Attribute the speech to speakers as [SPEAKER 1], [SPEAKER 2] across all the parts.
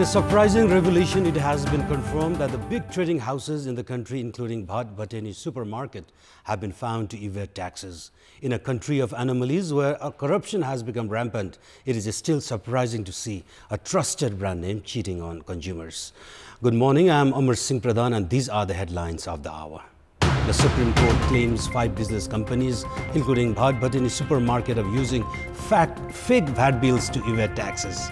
[SPEAKER 1] In a surprising revelation, it has been confirmed that the big trading houses in the country, including Bhat Bhateni supermarket, have been found to evade taxes. In a country of anomalies where corruption has become rampant, it is still surprising to see a trusted brand name cheating on consumers. Good morning, I am Amar Singh Pradhan and these are the headlines of the hour. The Supreme Court claims 5 business companies, including Bhat Bhateni supermarket, of using fake VAT bills to evade taxes.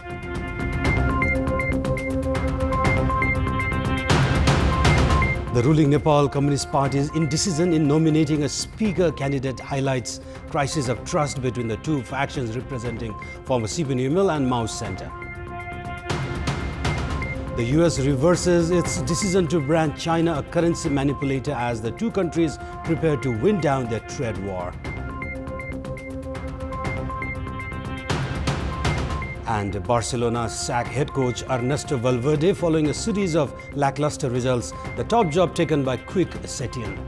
[SPEAKER 1] The ruling Nepal Communist Party's indecision in nominating a speaker candidate highlights crisis of trust between the two factions representing former CPNUML and Mao Center. The US reverses its decision to brand China a currency manipulator as the two countries prepare to win down their trade war. And Barcelona sacked head coach Ernesto Valverde following a series of lackluster results, the top job taken by Quick Setien.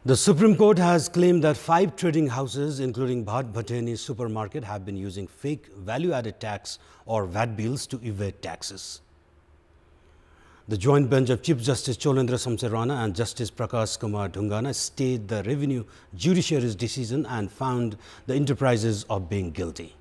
[SPEAKER 1] The Supreme Court has claimed that 5 trading houses, including Bhat Bhateni supermarket, have been using fake value-added tax or VAT bills to evade taxes. The joint bench of Chief Justice Cholendra Samserana and Justice Prakash Kumar Dhungana stayed the revenue judiciary's decision and found the enterprises of being guilty.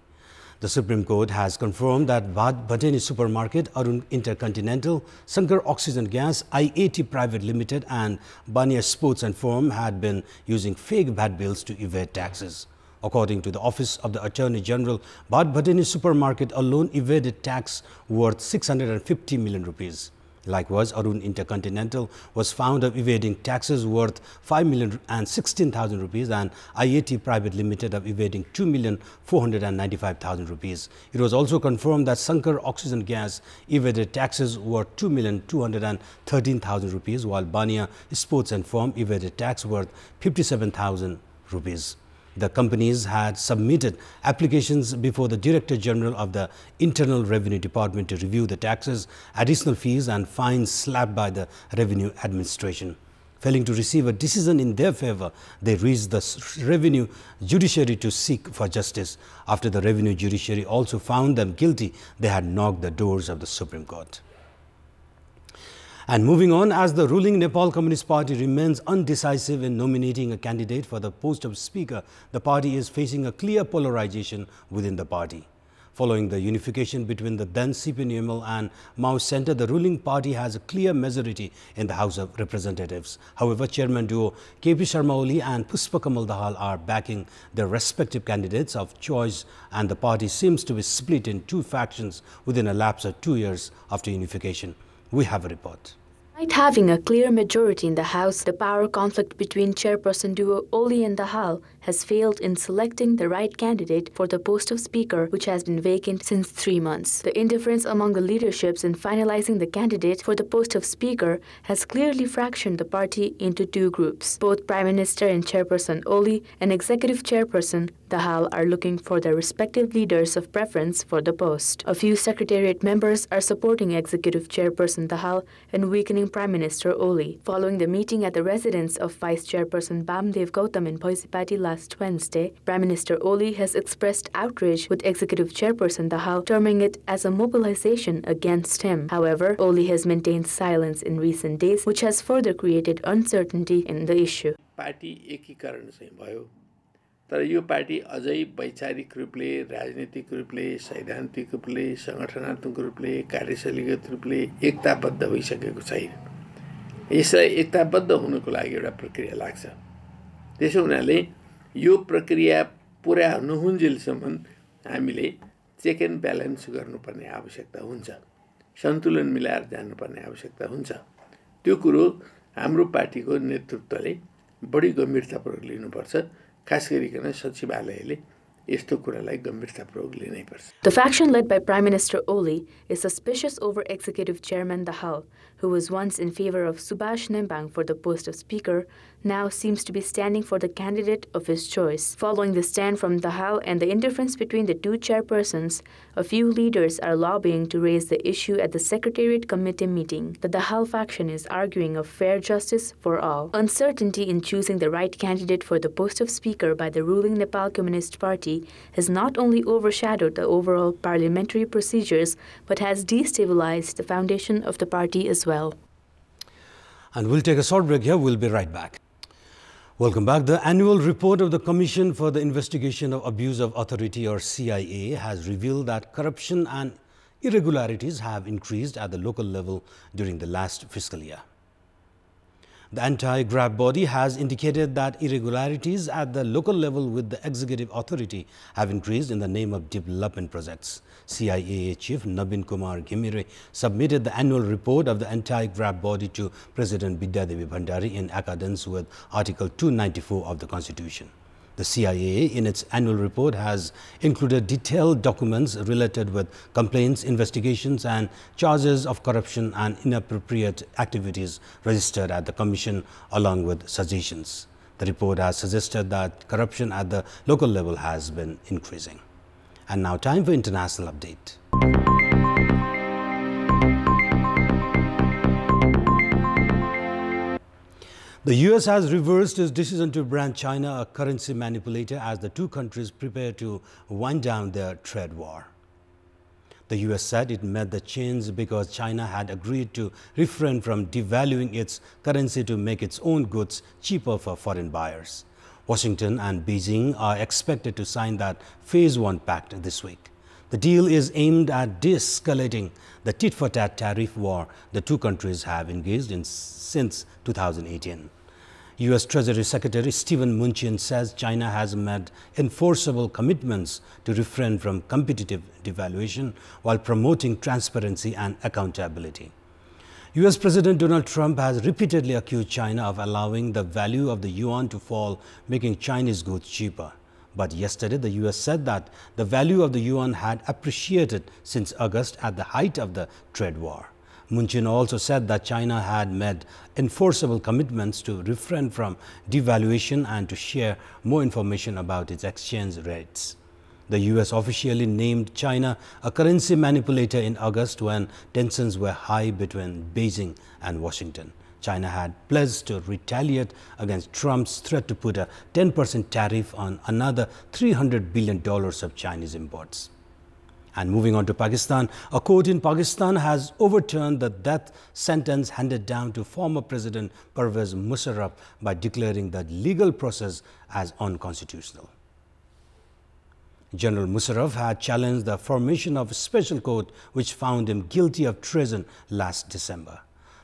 [SPEAKER 1] The Supreme Court has confirmed that Bhat Bhateni supermarket, Arun Intercontinental, Sankar Oxygen Gas, IAT Private Limited and Bania Sports and Firm had been using fake VAT bills to evade taxes. According to the Office of the Attorney General, Bhat Bhateni supermarket alone evaded tax worth 650 million rupees. Likewise, Arun Intercontinental was found of evading taxes worth 5,016,000 rupees and IAT Private Limited of evading 2,495,000 rupees. It was also confirmed that Sankar Oxygen Gas evaded taxes worth 2,213,000 rupees, while Bania Sports and Firm evaded tax worth 57,000 rupees. The companies had submitted applications before the Director General of the Internal Revenue Department to review the taxes, additional fees and fines slapped by the Revenue Administration. Failing to receive a decision in their favor, they reached the Revenue Judiciary to seek for justice. After the Revenue Judiciary also found them guilty, they had knocked the doors of the Supreme Court. And moving on, as the ruling Nepal Communist Party remains undecisive in nominating a candidate for the post of Speaker, the party is facing a clear polarization within the party. Following the unification between the then CPNUML and Mao Center, the ruling party has a clear majority in the House of Representatives. However, Chairman duo KP Sharma Oli and Pushpa Kamal Dahal are backing their respective candidates of choice, and the party seems to be split in 2 factions within a lapse of 2 years after unification. We have a report.
[SPEAKER 2] Despite having a clear majority in the House, the power conflict between chairperson duo Oli and Dahal has failed in selecting the right candidate for the post of Speaker, which has been vacant since 3 months. The indifference among the leaderships in finalizing the candidate for the post of Speaker has clearly fractured the party into 2 groups. Both Prime Minister and Chairperson Oli and Executive Chairperson Dahal are looking for their respective leaders of preference for the post. A few Secretariat members are supporting Executive Chairperson Dahal and weakening Prime Minister Oli. Following the meeting at the residence of Vice Chairperson Bamdev Gautam in Boisipati last Wednesday, Prime Minister Oli has expressed outrage with Executive Chairperson Dahal, terming it as a mobilization against him. However, Oli has maintained silence in recent days, which has further created uncertainty in the issue.
[SPEAKER 3] Party एकीकरण चाहिँ भयो, तर यो party अझै वैचारिक रूपले, राजनीतिक रूपले, सैद्धान्तिक रूपले, संगठनात्मक रूपले, कार्यशैलीगत रूपले एकताबद्ध भइसकेको छैन। यसलाई एकताबद्ध हुनको लागि एउटा प्रक्रिया लाग्छ। त्यसो हुनाले यो प्रक्रिया पुरा नहुन्जेलसम्म हामीले चेक एन्ड ब्यालेन्स गर्नुपर्ने आवश्यकता हुन्छ, सन्तुलन मिलाएर जानुपर्ने आवश्यकता हुन्छ। त्यो कुरो हाम्रो पार्टीको नेतृत्वले बढी गम्भीरतापूर्वक लिनुपर्छ, खास गरिकन सचिवालयले यस्तो कुरालाई गम्भीरतापूर्वक लिनैपर्छ।
[SPEAKER 2] The faction led by Prime Minister Oli is suspicious over Executive Chairman Dahal, who was once in favor of Subhash Nembang for the post of Speaker, now seems to be standing for the candidate of his choice. Following the stand from Dahal and the indifference between the 2 chairpersons, a few leaders are lobbying to raise the issue at the Secretariat Committee meeting. The Dahal faction is arguing of fair justice for all. Uncertainty in choosing the right candidate for the post of Speaker by the ruling Nepal Communist Party party has not only overshadowed the overall parliamentary procedures but has destabilized the foundation of the party as well.
[SPEAKER 1] And we'll take a short break here. We'll be right back. Welcome back. The annual report of the Commission for the Investigation of Abuse of Authority, or CIA, has revealed that corruption and irregularities have increased at the local level during the last fiscal year. The anti-graft body has indicated that irregularities at the local level with the executive authority have increased in the name of development projects. CIA Chief Nabin Kumar Ghimire submitted the annual report of the anti-graft body to President Bidyadevi Bhandari in accordance with Article 294 of the Constitution. The CIA, in its annual report, has included detailed documents related with complaints, investigations and charges of corruption and inappropriate activities registered at the Commission, along with suggestions. The report has suggested that corruption at the local level has been increasing. And now time for international update. The US has reversed its decision to brand China a currency manipulator as the two countries prepare to wind down their trade war. The US said it made the change because China had agreed to refrain from devaluing its currency to make its own goods cheaper for foreign buyers. Washington and Beijing are expected to sign that Phase 1 pact this week. The deal is aimed at de-escalating the tit-for-tat tariff war the two countries have engaged in since 2018. U.S. Treasury Secretary Steven Mnuchin says China has made enforceable commitments to refrain from competitive devaluation while promoting transparency and accountability. U.S. President Donald Trump has repeatedly accused China of allowing the value of the yuan to fall, making Chinese goods cheaper. But yesterday, the U.S. said that the value of the yuan had appreciated since August at the height of the trade war. Mnuchin also said that China had made enforceable commitments to refrain from devaluation and to share more information about its exchange rates. The U.S. officially named China a currency manipulator in August when tensions were high between Beijing and Washington. China had pledged to retaliate against Trump's threat to put a 10% tariff on another $300 billion of Chinese imports. And moving on to Pakistan, a court in Pakistan has overturned the death sentence handed down to former President Pervez Musharraf by declaring the legal process as unconstitutional. General Musharraf had challenged the formation of a special court which found him guilty of treason last December.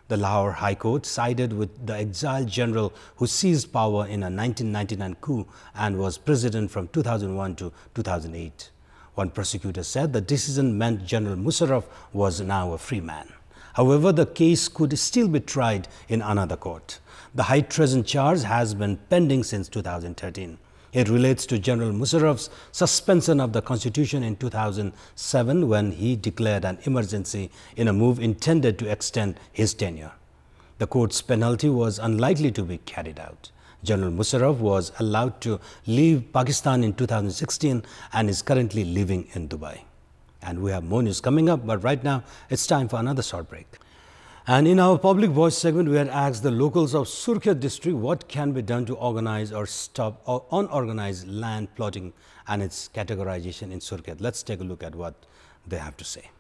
[SPEAKER 1] The Lahore High Court sided with the exiled general who seized power in a 1999 coup and was president from 2001 to 2008. One prosecutor said the decision meant General Musharraf was now a free man. However, the case could still be tried in another court. The high treason charge has been pending since 2013. It relates to General Musharraf's suspension of the Constitution in 2007 when he declared an emergency in a move intended to extend his tenure. The court's penalty was unlikely to be carried out. General Musharraf was allowed to leave Pakistan in 2016 and is currently living in Dubai. And we have more news coming up, but right now it's time for another short break. And in our public voice segment, we had asked the locals of Surkhet district what can be done to organize or stop unorganized land plotting and its categorization in Surkhet. Let's take a look at what they have to say.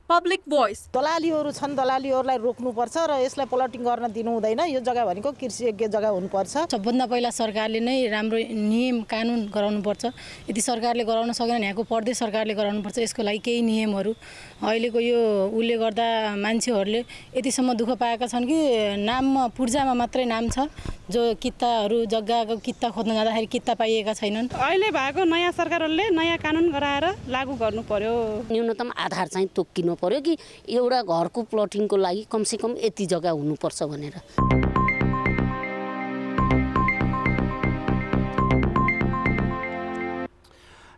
[SPEAKER 4] Public voice.
[SPEAKER 5] दलालीहरु छन् दलालीहरुलाई रोक्नुपर्छ र यसलाई plotting गर्न दिनु हुँदैन यो जग्गा भनेको कृषियोग्य जग्गा हुनुपर्छ
[SPEAKER 4] सबभन्दा पहिला सरकारले नै राम्रो नियम कानुन गराउनु पर्छ यदि सरकारले गराउन सकेन यहाँको प्रदेश सरकारले गराउनु पर्छ यसको लागि केही नियमहरु अहिलेको यो उले गर्दा मान्छेहरुले यतिसम्म दुःख पाएका छन् कि नाममा पूर्जामा मात्रै नाम छ जो कित्ताहरु जग्गाको कित्ता खोज्न जाँदाखेरि कित्ता पाइएका छैनन्
[SPEAKER 6] अहिले भएको नयाँ सरकारले नयाँ कानुन गराएर लागू गर्नु पर्यो
[SPEAKER 7] न्यूनतम आधार चाहिँ तोकिनु पर्यो कि एउटा घरको प्लटिङको लागि कम से कम यति जग्गा हुनुपर्छ भनेर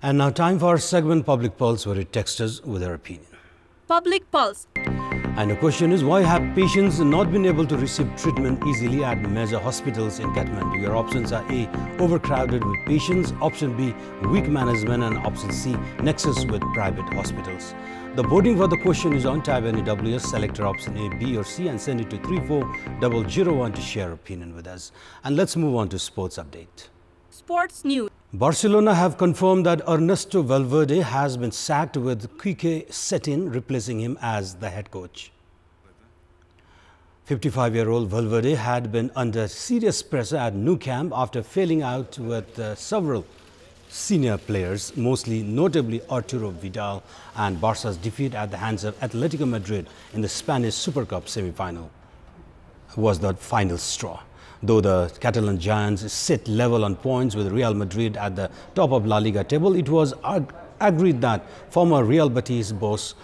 [SPEAKER 1] And now time for our segment Public Pulse, where it texts us with their opinion.
[SPEAKER 4] Public Pulse.
[SPEAKER 1] And the question is, why have patients not been able to receive treatment easily at major hospitals in Kathmandu? Your options are A, overcrowded with patients, option B, weak management, and option C, nexus with private hospitals. The voting for the question is on. Type any WS, select your option A, B or C and send it to 34001 to share opinion with us. And let's move on to sports update.
[SPEAKER 4] Sports news.
[SPEAKER 1] Barcelona have confirmed that Ernesto Valverde has been sacked, with Quique Setién replacing him as the head coach. 55-year-old Valverde had been under serious pressure at Nou Camp after failing out with several senior players, mostly notably Arturo Vidal, and Barca's defeat at the hands of Atletico Madrid in the Spanish Super Cup semi-final was the final straw. Though the Catalan giants sit level on points with Real Madrid at the top of La Liga table, it was agreed that former Real Betis boss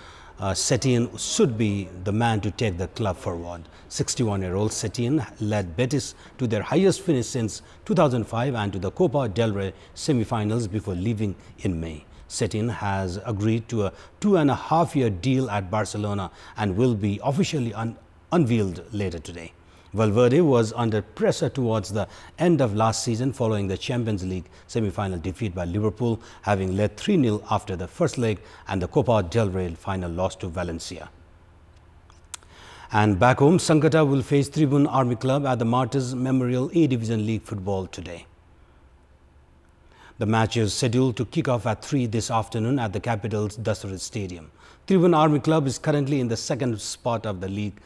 [SPEAKER 1] Setién should be the man to take the club forward. 61-year-old Setién led Betis to their highest finish since 2005 and to the Copa del Rey semi-finals before leaving in May. Setién has agreed to a 2.5-year deal at Barcelona and will be officially unveiled later today. Valverde was under pressure towards the end of last season following the Champions League semi-final defeat by Liverpool, having led 3-0 after the first leg, and the Copa del Rey final loss to Valencia. And back home, Sankata will face Tribune Army Club at the Martyrs Memorial A-Division League football today. The match is scheduled to kick off at 3 this afternoon at the capital's Dassault Stadium. Tribune Army Club is currently in the second spot of the league,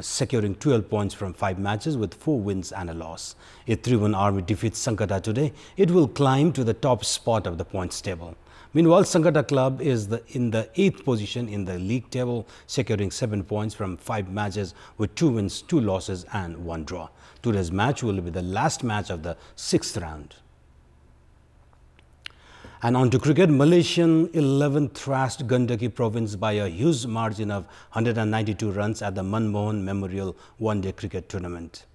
[SPEAKER 1] securing 12 points from 5 matches with 4 wins and a loss. If Tribune Army defeats Sankata today, it will climb to the top spot of the points table. Meanwhile, Sankata Club is in the 8th position in the league table, securing 7 points from 5 matches with 2 wins, 2 losses and 1 draw. Today's match will be the last match of the 6th round. And on to cricket, Malaysian 11 thrashed Gandaki province by a huge margin of 192 runs at the Manmohan Memorial One-Day Cricket Tournament.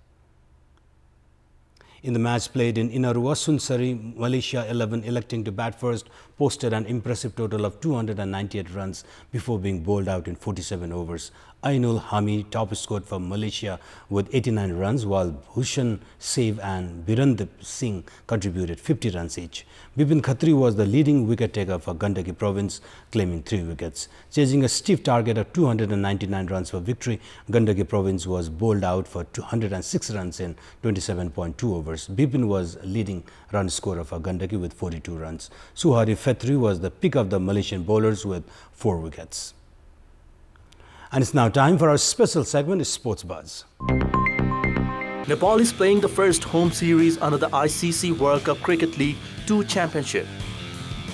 [SPEAKER 1] In the match played in Inarua, Sunsari, Malaysia 11 electing to bat first posted an impressive total of 298 runs before being bowled out in 47 overs. Ainul Hamid top scored for Malaysia with 89 runs, while Bhushan Save and Birandip Singh contributed 50 runs each. Bipin Khatri was the leading wicket taker for Gandaki province, claiming 3 wickets. Chasing a stiff target of 299 runs for victory, Gandaki province was bowled out for 206 runs in 27.2 overs. Bipin was leading run scorer for Gandaki with 42 runs. Suhari Fetri was the pick of the Malaysian bowlers with 4 wickets. And it's now time for our special segment, Sports Buzz.
[SPEAKER 8] Nepal is playing the first home series under the ICC World Cup Cricket League 2 Championship.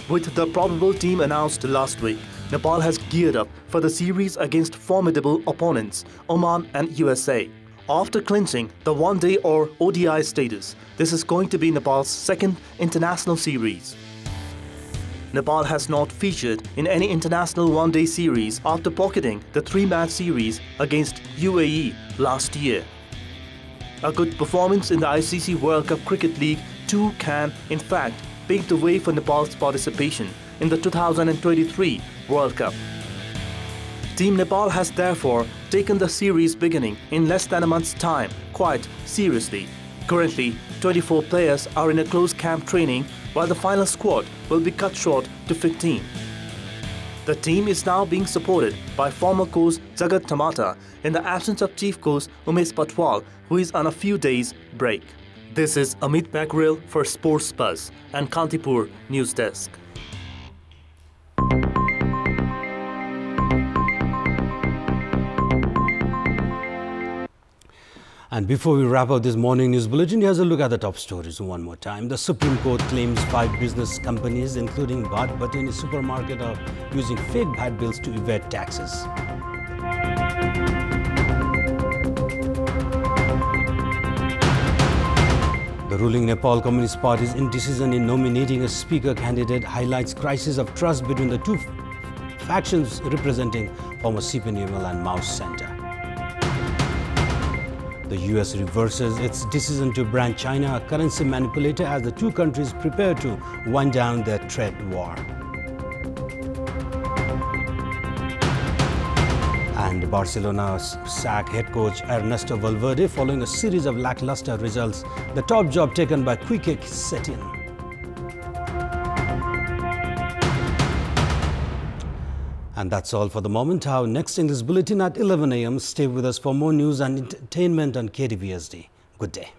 [SPEAKER 8] With the probable team announced last week, Nepal has geared up for the series against formidable opponents, Oman and USA. After clinching the one-day or ODI status, this is going to be Nepal's second international series. Nepal has not featured in any international one-day series after pocketing the 3-match series against UAE last year. A good performance in the ICC World Cup Cricket League 2 can, in fact, pave the way for Nepal's participation in the 2023 World Cup. Team Nepal has therefore taken the series beginning in less than a month's time quite seriously. Currently, 24 players are in a close camp training, while the final squad will be cut short to 15. The team is now being supported by former coach Jagat Tamata in the absence of chief coach Umesh Patwal, who is on a few days break. This is Amit Bakril for Sports Buzz and Kantipur News Desk.
[SPEAKER 1] And before we wrap up this morning news bulletin, here's a look at the top stories one more time. The Supreme Court claims 5 business companies, including Bhat Bhatani Supermarket, are using fake VAT bills to evade taxes. The ruling Nepal Communist Party's indecision in nominating a speaker candidate highlights crisis of trust between the two factions representing former CPNML and Maoist Center. The US reverses its decision to brand China a currency manipulator as the two countries prepare to wind down their trade war. And Barcelona sack head coach Ernesto Valverde following a series of lackluster results, the top job taken by Quique Setién. And that's all for the moment. Our next English bulletin at 11 a.m. Stay with us for more news and entertainment on KTVSD. Good day.